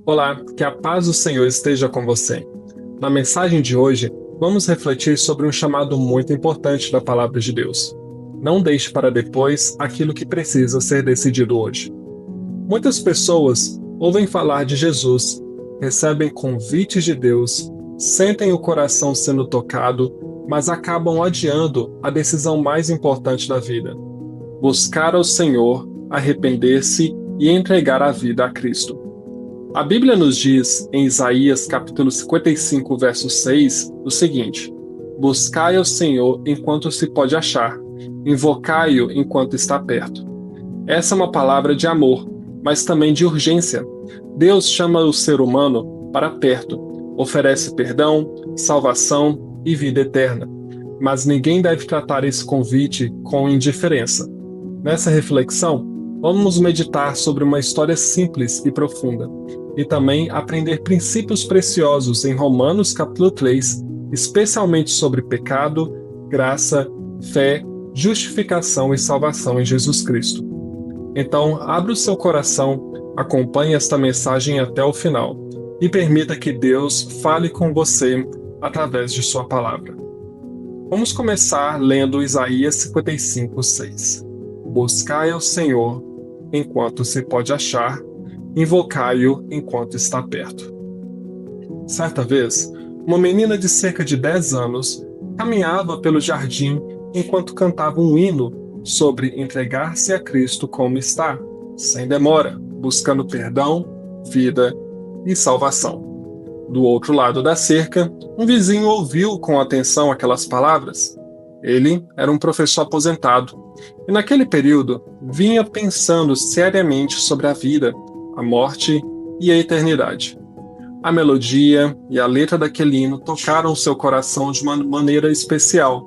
Olá, que a paz do Senhor esteja com você. Na mensagem de hoje, vamos refletir sobre um chamado muito importante da Palavra de Deus. Não deixe para depois aquilo que precisa ser decidido hoje. Muitas pessoas ouvem falar de Jesus, recebem convites de Deus, sentem o coração sendo tocado, mas acabam adiando a decisão mais importante da vida: buscar ao Senhor, arrepender-se e entregar a vida a Cristo. A Bíblia nos diz, em Isaías capítulo 55, verso 6, o seguinte: buscai ao Senhor enquanto se pode achar, invocai-o enquanto está perto. Essa é uma palavra de amor, mas também de urgência. Deus chama o ser humano para perto, oferece perdão, salvação e vida eterna. Mas ninguém deve tratar esse convite com indiferença. Nessa reflexão, vamos meditar sobre uma história simples e profunda, e também aprender princípios preciosos em Romanos capítulo 3, especialmente sobre pecado, graça, fé, justificação e salvação em Jesus Cristo. Então, abra o seu coração, acompanhe esta mensagem até o final e permita que Deus fale com você através de sua palavra. Vamos começar lendo Isaías 55, 6. Buscai ao Senhor enquanto se pode achar, invocai-o enquanto está perto. Certa vez, uma menina de cerca de 10 anos caminhava pelo jardim enquanto cantava um hino sobre entregar-se a Cristo como está, sem demora, buscando perdão, vida e salvação. Do outro lado da cerca, um vizinho ouviu com atenção aquelas palavras. Ele era um professor aposentado e, naquele período, vinha pensando seriamente sobre a vida, a morte e a eternidade. A melodia e a letra daquele hino tocaram seu coração de uma maneira especial.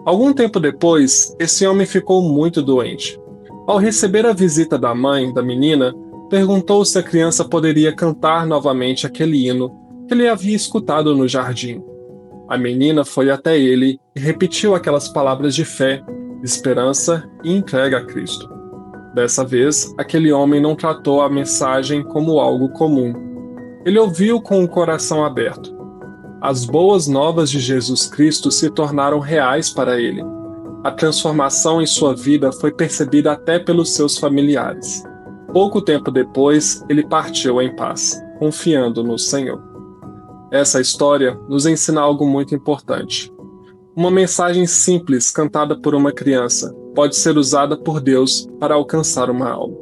Algum tempo depois, esse homem ficou muito doente. Ao receber a visita da mãe da menina, perguntou se a criança poderia cantar novamente aquele hino que ele havia escutado no jardim. A menina foi até ele e repetiu aquelas palavras de fé, esperança e entrega a Cristo. Dessa vez, aquele homem não tratou a mensagem como algo comum. Ele ouviu com o coração aberto. As boas novas de Jesus Cristo se tornaram reais para ele. A transformação em sua vida foi percebida até pelos seus familiares. Pouco tempo depois, ele partiu em paz, confiando no Senhor. Essa história nos ensina algo muito importante. Uma mensagem simples cantada por uma criança pode ser usada por Deus para alcançar uma alma.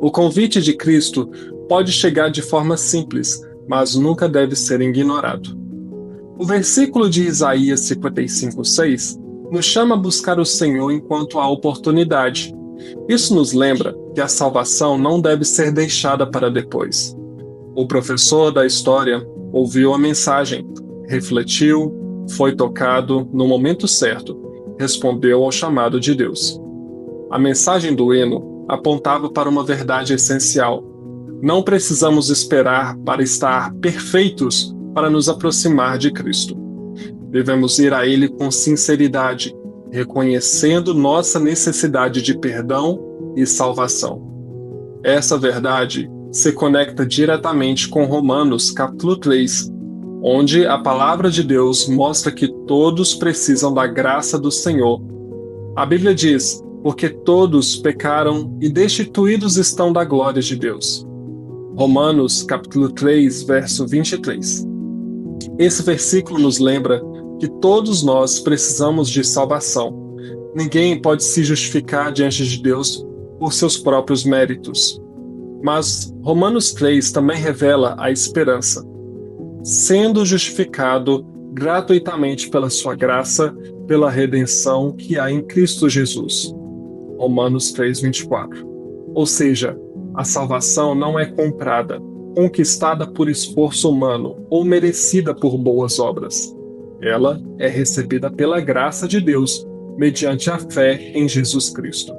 O convite de Cristo pode chegar de forma simples, mas nunca deve ser ignorado. O versículo de Isaías 55:6 nos chama a buscar o Senhor enquanto há oportunidade. Isso nos lembra que a salvação não deve ser deixada para depois. O professor da história ouviu a mensagem, refletiu, foi tocado no momento certo, respondeu ao chamado de Deus. A mensagem do hino apontava para uma verdade essencial. Não precisamos esperar para estar perfeitos para nos aproximar de Cristo. Devemos ir a Ele com sinceridade, reconhecendo nossa necessidade de perdão e salvação. Essa verdade se conecta diretamente com Romanos capítulo 3, onde a palavra de Deus mostra que todos precisam da graça do Senhor. A Bíblia diz: porque todos pecaram e destituídos estão da glória de Deus. Romanos capítulo 3, verso 23. Esse versículo nos lembra que todos nós precisamos de salvação. Ninguém pode se justificar diante de Deus por seus próprios méritos. Mas Romanos 3 também revela a esperança. Sendo justificado gratuitamente pela sua graça, pela redenção que há em Cristo Jesus. Romanos 3, 24. Ou seja, a salvação não é comprada, conquistada por esforço humano ou merecida por boas obras. Ela é recebida pela graça de Deus, mediante a fé em Jesus Cristo.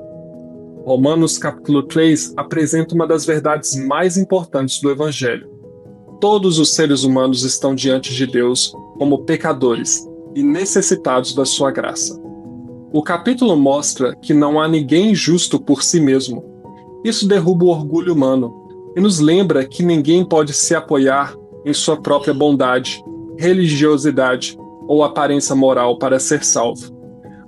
Romanos capítulo 3 apresenta uma das verdades mais importantes do Evangelho. Todos os seres humanos estão diante de Deus como pecadores e necessitados da sua graça. O capítulo mostra que não há ninguém justo por si mesmo. Isso derruba o orgulho humano e nos lembra que ninguém pode se apoiar em sua própria bondade, religiosidade ou aparência moral para ser salvo.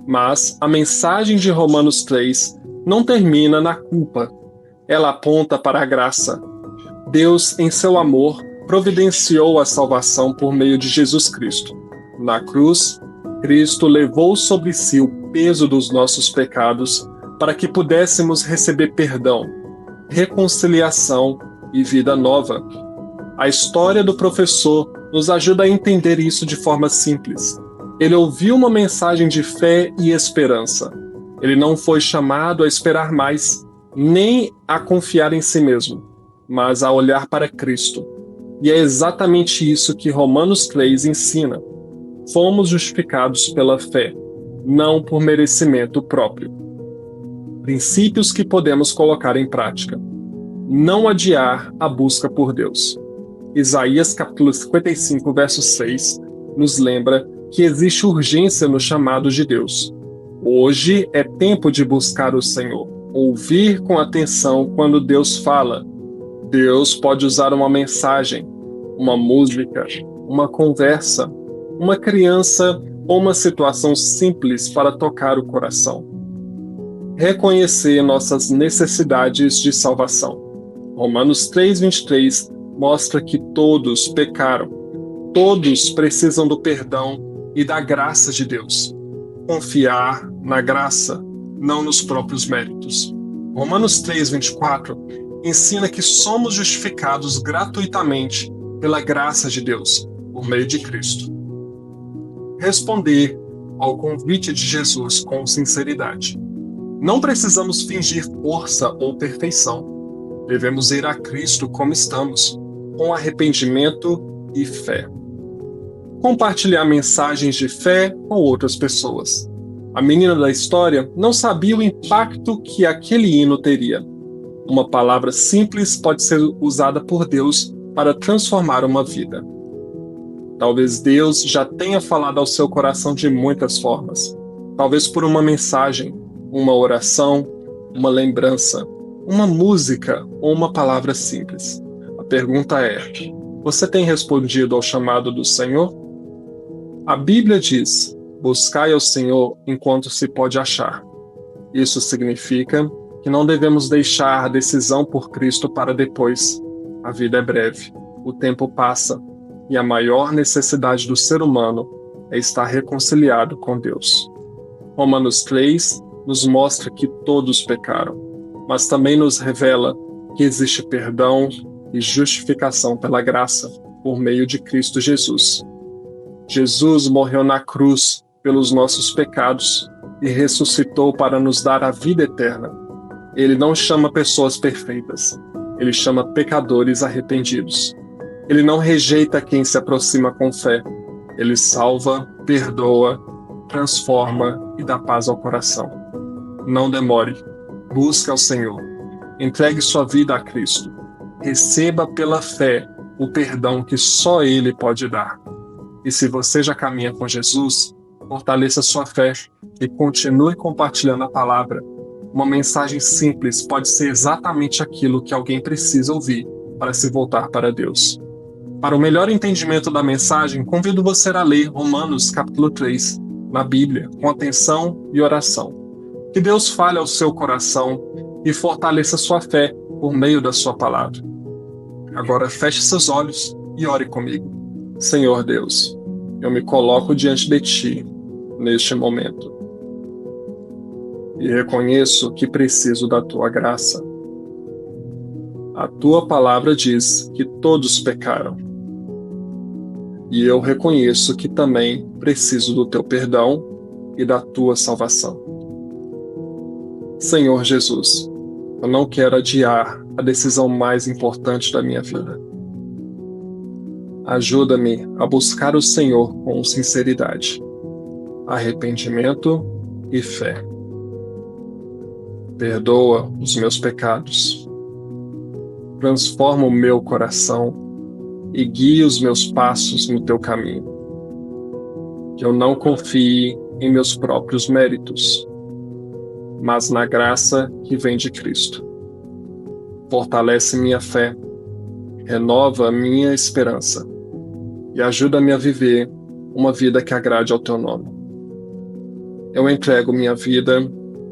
Mas a mensagem de Romanos 3 não termina na culpa. Ela aponta para a graça. Deus, em seu amor, providenciou a salvação por meio de Jesus Cristo. Na cruz, Cristo levou sobre si o peso dos nossos pecados para que pudéssemos receber perdão, reconciliação e vida nova. A história do professor nos ajuda a entender isso de forma simples. Ele ouviu uma mensagem de fé e esperança. Ele não foi chamado a esperar mais, nem a confiar em si mesmo, mas a olhar para Cristo. E é exatamente isso que Romanos 3 ensina. Fomos justificados pela fé, não por merecimento próprio. Princípios que podemos colocar em prática. Não adiar a busca por Deus. Isaías capítulo 55, verso 6, nos lembra que existe urgência no chamado de Deus. Hoje é tempo de buscar o Senhor, ouvir com atenção quando Deus fala. Deus pode usar uma mensagem, uma música, uma conversa, uma criança ou uma situação simples para tocar o coração. Reconhecer nossas necessidades de salvação. Romanos 3:23 mostra que todos pecaram. Todos precisam do perdão e da graça de Deus. Confiar na graça, não nos próprios méritos. Romanos 3:24 ensina que somos justificados gratuitamente pela graça de Deus, por meio de Cristo. Responder ao convite de Jesus com sinceridade. Não precisamos fingir força ou perfeição. Devemos ir a Cristo como estamos, com arrependimento e fé. Compartilhar mensagens de fé com outras pessoas. A menina da história não sabia o impacto que aquele hino teria. Uma palavra simples pode ser usada por Deus para transformar uma vida. Talvez Deus já tenha falado ao seu coração de muitas formas. Talvez por uma mensagem, uma oração, uma lembrança, uma música ou uma palavra simples. A pergunta é: você tem respondido ao chamado do Senhor? A Bíblia diz: buscai ao Senhor enquanto se pode achar. Isso significa que não devemos deixar a decisão por Cristo para depois. A vida é breve, o tempo passa, e a maior necessidade do ser humano é estar reconciliado com Deus. Romanos 3 nos mostra que todos pecaram, mas também nos revela que existe perdão e justificação pela graça por meio de Cristo Jesus. Jesus morreu na cruz pelos nossos pecados e ressuscitou para nos dar a vida eterna. Ele não chama pessoas perfeitas, ele chama pecadores arrependidos. Ele não rejeita quem se aproxima com fé. Ele salva, perdoa, transforma e dá paz ao coração. Não demore. Busque ao Senhor. Entregue sua vida a Cristo. Receba pela fé o perdão que só Ele pode dar. E se você já caminha com Jesus, fortaleça sua fé e continue compartilhando a palavra. Uma mensagem simples pode ser exatamente aquilo que alguém precisa ouvir para se voltar para Deus. Para o melhor entendimento da mensagem, convido você a ler Romanos capítulo 3, na Bíblia, com atenção e oração. Que Deus fale ao seu coração e fortaleça sua fé por meio da sua palavra. Agora feche seus olhos e ore comigo. Senhor Deus, eu me coloco diante de Ti, neste momento. E reconheço que preciso da Tua graça. A Tua palavra diz que todos pecaram. E eu reconheço que também preciso do Teu perdão e da Tua salvação. Senhor Jesus, eu não quero adiar a decisão mais importante da minha vida. Ajuda-me a buscar o Senhor com sinceridade, arrependimento e fé. Perdoa os meus pecados. Transforma o meu coração e guia os meus passos no Teu caminho. Que eu não confie em meus próprios méritos, mas na graça que vem de Cristo. Fortalece minha fé renova a minha esperança e ajuda-me a viver uma vida que agrade ao teu nome. Eu entrego minha vida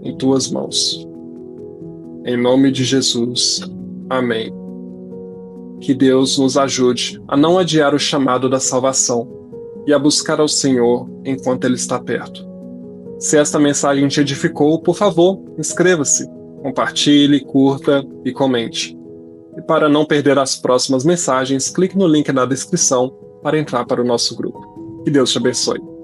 em tuas mãos. Em nome de Jesus. Amém. Que Deus nos ajude a não adiar o chamado da salvação e a buscar ao Senhor enquanto Ele está perto. Se esta mensagem te edificou, por favor, inscreva-se, compartilhe, curta e comente. E para não perder as próximas mensagens, clique no link na descrição para entrar para o nosso grupo. Que Deus te abençoe.